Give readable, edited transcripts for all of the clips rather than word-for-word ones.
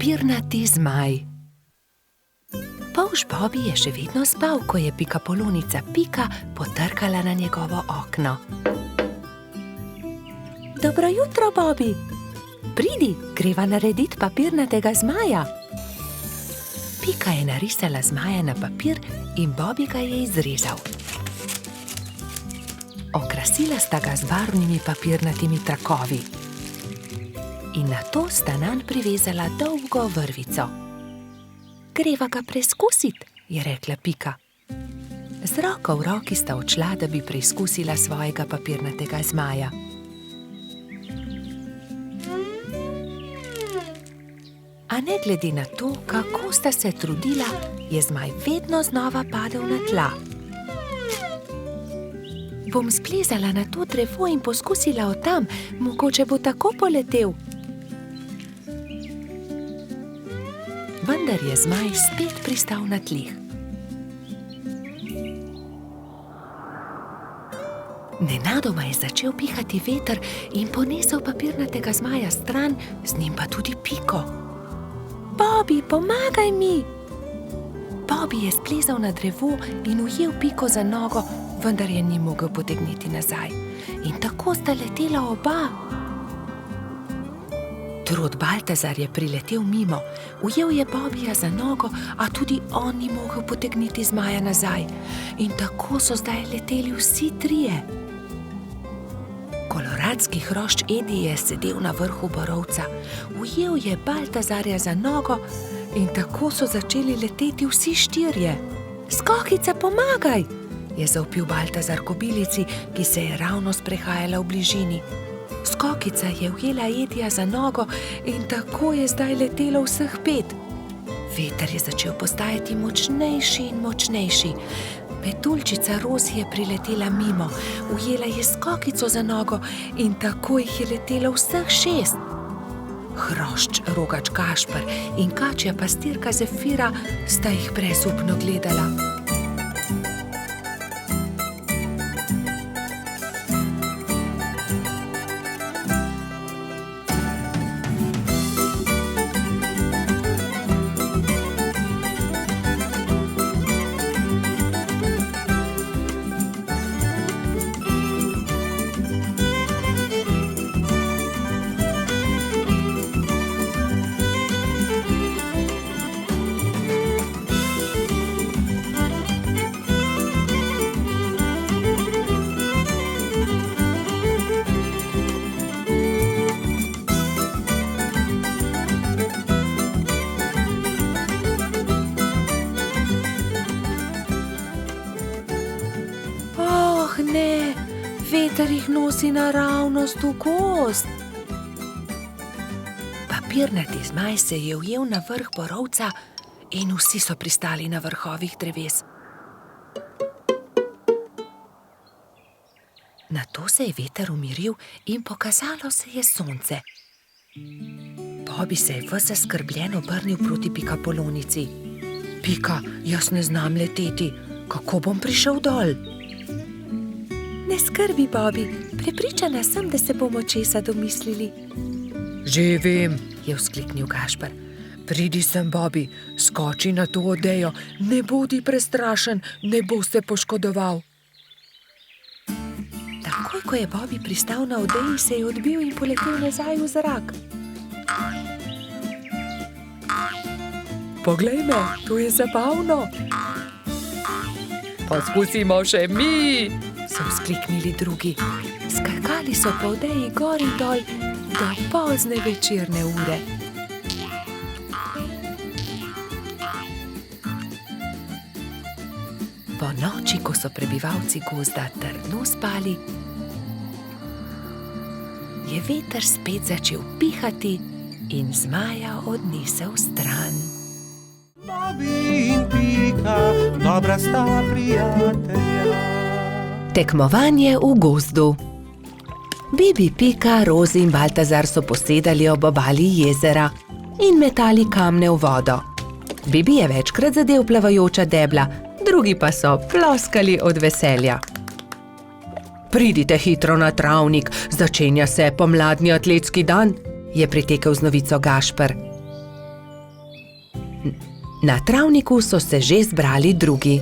Papirnati zmaj. Polž Bobby je še vedno spal, ko je pikapolonica Pika potrkala na njegovo okno. Dobro jutro, Bobby. Pridi, greva narediti papirnatega zmaja. Pika je narisala zmaja na papir in Bobby ga je izrezal. Okrasila sta ga z barvnimi papirnatimi trakovi. In nato sta nanj privezala dolgo vrvico. Greva ga preizkusit, je rekla Pika. Z roko v roki sta odšla, da bi preizkusila svojega papirnatega zmaja. A ne glede na to, kako sta se trudila, je zmaj vedno znova padel na tla. Bom splezala na to drevo in poskusila od tam, mogoče bo tako poletel. Vendar je zmaj spet pristal na tleh. Nenadoma je začel pihati veter in ponesel papirnatega zmaja stran, z njim pa tudi Piko. Bobby, pomagaj mi! Bobby je splezal na drevo in ujel Piko za nogo, vendar je ni mogel potegniti nazaj. In tako sta letela oba. Trud Baltazar je priletel mimo, ujel je Bobbyja za nogo, a tudi on ni mogel potegniti zmaja nazaj. In tako so zdaj leteli vsi trije. Koloradski hrošč Edi je sedel na vrhu borovca, ujel je Baltazarja za nogo in tako so začeli leteti vsi štirje. Skokica, pomagaj! Je zavpil Baltazar kobilici, ki se je ravno sprehajala v bližini. Skokica je ujela Edija za nogo in tako je zdaj letelo vseh 5. Veter je začel postajati močnejši in močnejši. Metuljčica Rozi je priletela mimo, ujela je Skokico za nogo in tako jih je letelo vseh 6. Hrošč Rogač Gašper in kačja pastirka Zefira sta jih brezupno gledala. Ne, veter jih nosi naravnost v gozd. Papirnati zmaj se je ujel na vrh borovca in vsi so pristali na vrhovih dreves. Nato se je veter umiril in pokazalo se je sonce. Bobby se je ves zaskrbljen obrnil proti pikapolonici. Pika, jaz ne znam leteti, kako bom prišel dol? Ne skrbi, Bobby, prepričana sem, da se bomo česa domislili. Že vem, je vzkliknil Gašper. Pridi sem, Bobby, skoči na to odejo, ne bodi prestrašen, ne bo se poškodoval. Takoj, ko je Bobby pristal na odeji, se je odbil in poletel nazaj v zrak. Poglej me, to je zabavno. Poskusimo še mi, so vzkliknili drugi. Skakali so po odeji gor in dol do pozne večerne ure. Po noči, ko so prebivalci gozda trdno spali, je veter spet začel pihati in zmaja odnesel stran. Bobby in Pika, dobra sta prijatelja. Tekmovanje v gozdu. Bibi, Pika, Rozi in Baltazar so posedali ob obali jezera in metali kamne v vodo. Bibi je večkrat zadel plavajoča debla, drugi pa so ploskali od veselja. Pridite hitro na travnik, začenja se pomladni atletski dan, je pritekel z novico Gašper. Na travniku so se že zbrali drugi.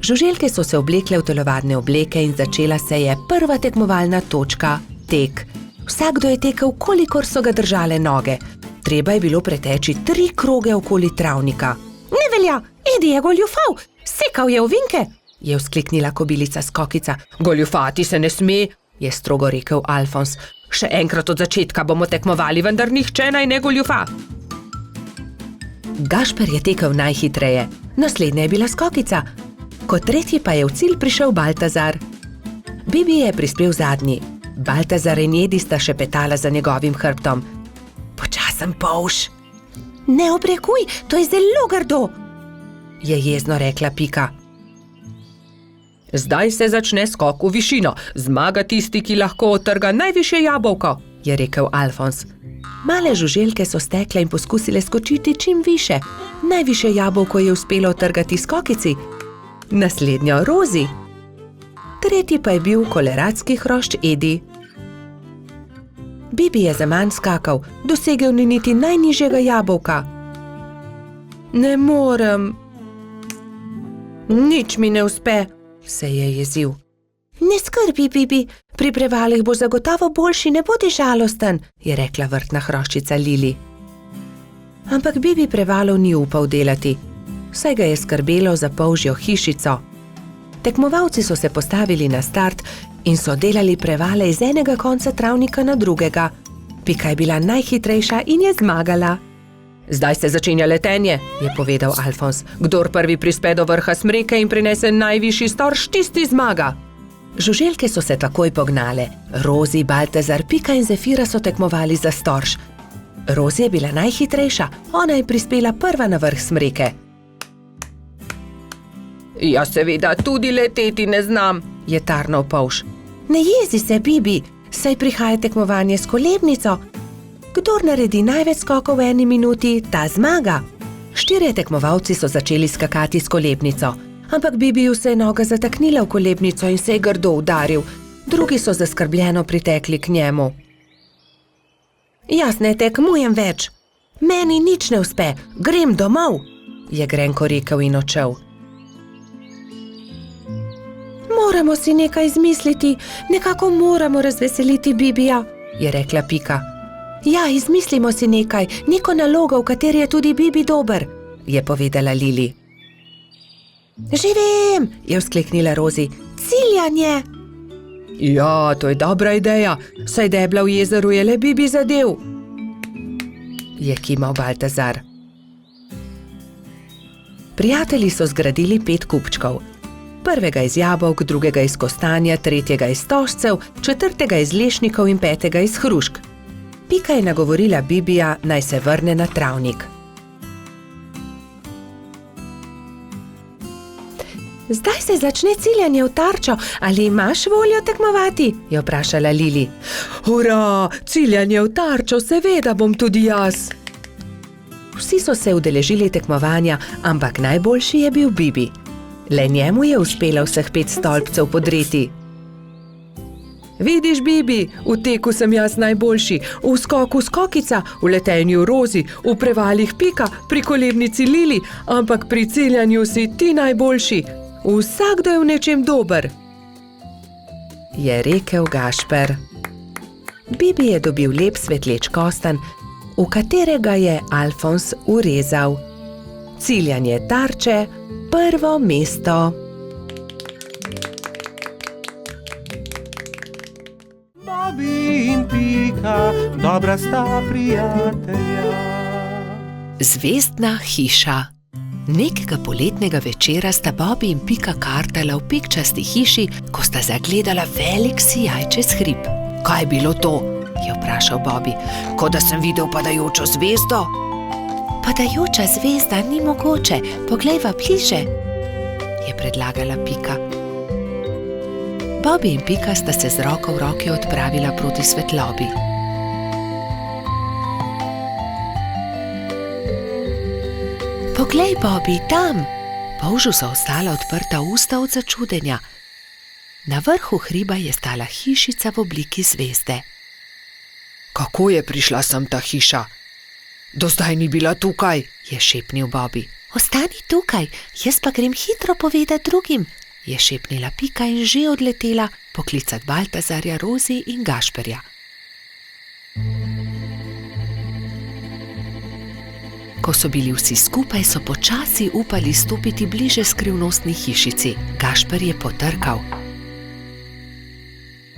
Žuželke so se oblekle v telovadne obleke in začela se je prva tekmovalna točka – tek. Vsakdo je tekel, kolikor so ga držale noge. Treba je bilo preteči 3 kroge okoli travnika. Ne velja, Edi je goljufal, sekal je ovinke, je vzkliknila kobilica Skokica. Goljufati se ne sme, je strogo rekel Alfons. Še enkrat od začetka bomo tekmovali, vendar nihče naj ne goljufa. Gašper je tekel najhitreje, naslednja je bila Skokica. Kot tretji pa je v cilj prišel Baltazar. Bibi je prispel zadnji. Baltazar in Edi sta šepetala za njegovim hrbtom. Počasen polž. Ne obrekuj, to je zelo grdo, je jezno rekla Pika. Zdaj se začne skok v višino. Zmaga tisti, ki lahko odtrga najvišje jabolko, je rekel Alfons. Male žuželke so stekle in poskusile skočiti čim više. Najvišje jabolko je uspelo odtrgati Skokici, naslednjo Rozi. Tretji pa je bil koleradski hrošč Edi. Bibi je zaman skakal, dosegel ni niti najnižjega jabolka. Ne morem. Nič mi ne uspe, se je jezil. Ne skrbi, Bibi, pri prevalih boš zagotovo boljši, ne bodi žalosten, je rekla vrtna hroščica Lili. Ampak Bibi prevalov ni upal delati, saj ga je skrbelo za polžjo hišico. Tekmovalci so se postavili na start in so delali prevale iz enega konca travnika na drugega. Pika je bila najhitrejša in je zmagala. Zdaj se začenja letenje, je povedal Alfons. Kdor prvi prispe do vrha smreke in prinese najvišji storž, tisti zmaga. Žuželke so se takoj pognale. Rozi, Baltazar, Pika in Zefira so tekmovali za storž. Rozi je bila najhitrejša, ona je prispela prva na vrh smreke. Ja, seveda, tudi leteti ne znam, je tarnal polž. Ne jezi se, Bibi, saj prihaja tekmovanje s kolebnico. Kdor naredi največ skokov v 1 minuti, ta zmaga. 4 tekmovalci so začeli skakati s kolebnico, ampak Bibiju se je noga zataknila v kolebnico in se je grdo udaril. Drugi so zaskrbljeno pritekli k njemu. Jaz ne tekmujem več. Meni nič ne uspe, grem domov, je grenko rekel in odšel. Moramo si nekaj izmisliti, nekako moramo razveseliti Bibija, je rekla Pika. Ja, izmislimo si nekaj, neko nalogo, v kateri je tudi Bibi dober, je povedala Lili. Že vem, je vzkliknila Rozi, ciljanje. Ja, to je dobra ideja, saj debla v jezeru je le Bibi zadev, je kimal Baltazar. Prijatelji so zgradili 5 kupčkov. Prvega iz jabolk, drugega iz kostanja, tretjega iz stožcev, 4. iz lešnikov in 5. iz hrušk. Pika je nagovorila Bibija, naj se vrne na travnik. Zdaj se začne ciljanje v tarčo, ali imaš voljo tekmovati? Je vprašala Lili. Hurra, ciljanje v tarčo, seveda bom tudi jaz. Vsi so se udeležili tekmovanja, ampak najboljši je bil Bibi. Le njemu je uspelo vseh 5 stolpcev podreti. Vidiš, Bibi, v teku sem jaz najboljši, v skoku Skokica, v letenju Rozi, v prevalih Pika, pri kolebnici Lili, ampak pri ciljanju si ti najboljši. Vsakdo je v nečem dober, je rekel Gašper. Bibi je dobil lep svetleč kostanj, v katerega je Alfons urezal. Ciljanje tarče, prvo mesto. Bobi in Pika, dobra sta prijatelja. Zvezdna hiša. Nekega poletnega večera sta Bobi in Pika kartala v pikčasti hiši, ko sta zagledala velik sijaj čez hrib. Kaj je bilo to? Je vprašal Bobi. Kot da sem videl padajočo zvezdo. Padajoča zvezda ni mogoče, poglejva bliže, je predlagala Pika. Bobi in Pika sta se z roko v roki odpravila proti svetlobi. Poglej, Bobi, tam! Polžu so ostala odprta usta od začudenja. Na vrhu hriba je stala hišica v obliki zvezde. Kako je prišla sem ta hiša? Do zdaj ni bila tukaj, je šepnil Bobi. Ostani tukaj, jaz pa grem hitro povedati drugim, je šepnila Pika in že odletela poklicat Baltazarja, Rozi in Gašperja. Ko so bili vsi skupaj, so počasi upali stopiti bliže skrivnostni hišici. Gašper je potrkal.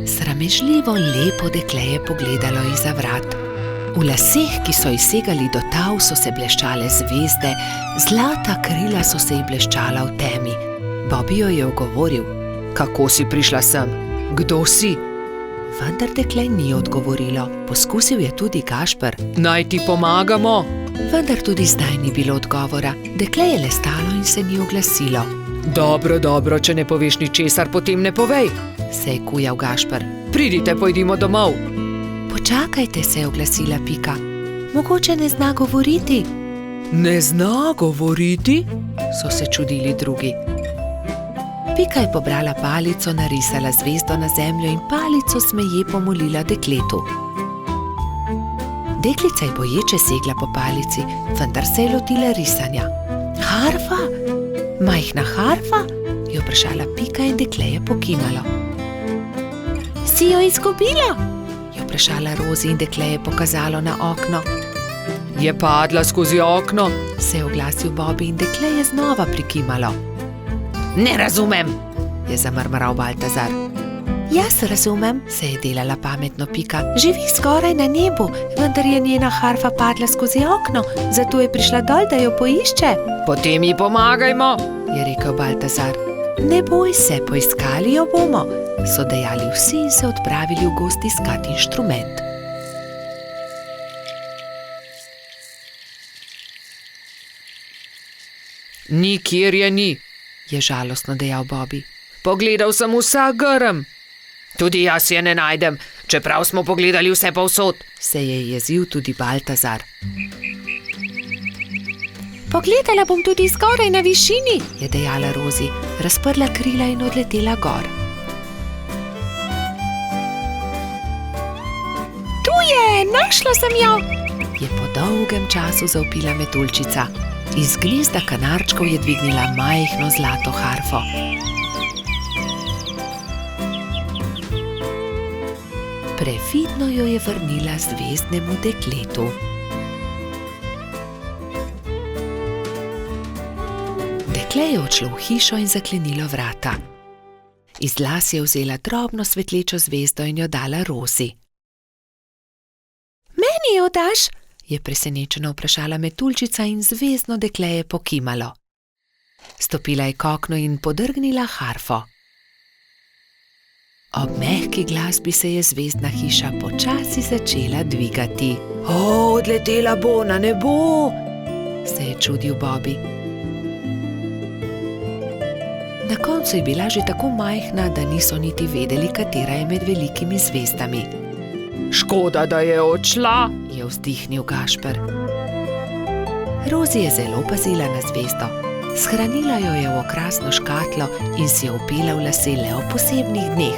Sramežljivo lepo dekle je pogledalo izza vrat. V laseh, ki so ji segali do tav, so se bleščale zvezde, zlata krila so se ji bleščala v temi. Bobby jo je ogovoril. Kako si prišla sem? Kdo si? Vendar dekle ni odgovorilo. Poskusil je tudi Gašper. Naj ti pomagamo? Vendar tudi zdaj ni bilo odgovora. Dekle je le stalo in se ni oglasilo. Dobro, če ne poveš ničesar, potem ne povej, se je kujal Gašper. Pridite, pojdimo domov. Počakajte, se je oglasila Pika. Mogoče ne zna govoriti. Ne zna govoriti? So se čudili drugi. Pika je pobrala palico, narisala zvezdo na zemljo in palico smeje pomolila dekletu. Deklica je boječe segla po palici, vendar se je lotila risanja. Harfa? Majhna harfa? Je vprašala Pika in dekle je pokimalo. Si jo izgubila? Je vprašala Rozi in dekle je pokazalo na okno. Je padla skozi okno, se je oglasil Bobby in dekle je znova prikimalo. Ne razumem, je zamrmral Baltazar. Jaz razumem, se je delala pametno Pika. Živi skoraj na nebu, vendar je njena harfa padla skozi okno, zato je prišla dol, da jo poišče. Potem ji pomagajmo, je rekel Baltazar. Ne boj se, poiskali jo bomo, so dejali vsi in se odpravili v gozd iskat inštrument. Nikjer je ni, je žalostno dejal Bobby. Pogledal sem vsak grm. Tudi jaz je ne najdem, čeprav smo pogledali vse povsod, se je jezil tudi Baltazar. Pogledala bom tudi zgoraj na višini, je dejala Rozi, razprla krila in odletela gor. Tu je, našla sem jo, je po dolgem času zavpila metuljčica. Iz gnezda kanarčkov je dvignila majhno zlato harfo. Previdno jo je vrnila zvezdnemu dekletu. Dekle je odšlo v hišo in zaklenilo vrata. Iz las je vzela drobno svetlečo zvezdo in jo dala Rozi. Meni jo daš? Je presenečeno vprašala metuljčica in zvezdno dekle je pokimalo. Stopila je k oknu in podrgnila harfo. Ob mehki glasbi se je zvezdna hiša počasi začela dvigati. Odletela bo na nebo, se je čudil Bobby. Na koncu je bila že tako majhna, da niso niti vedeli, katera je med velikimi zvezdami. Škoda, da je odšla, je vzdihnil Gašper. Rozi je zelo pazila na zvezdo. Shranila jo je v okrasno škatlo in si jo vpela v lase le ob posebnih dneh.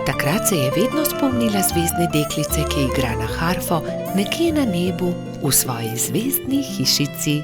Takrat se je vedno spomnila zvezdne deklice, ki igra na harfo nekje na nebu v svoji zvezdni hišici.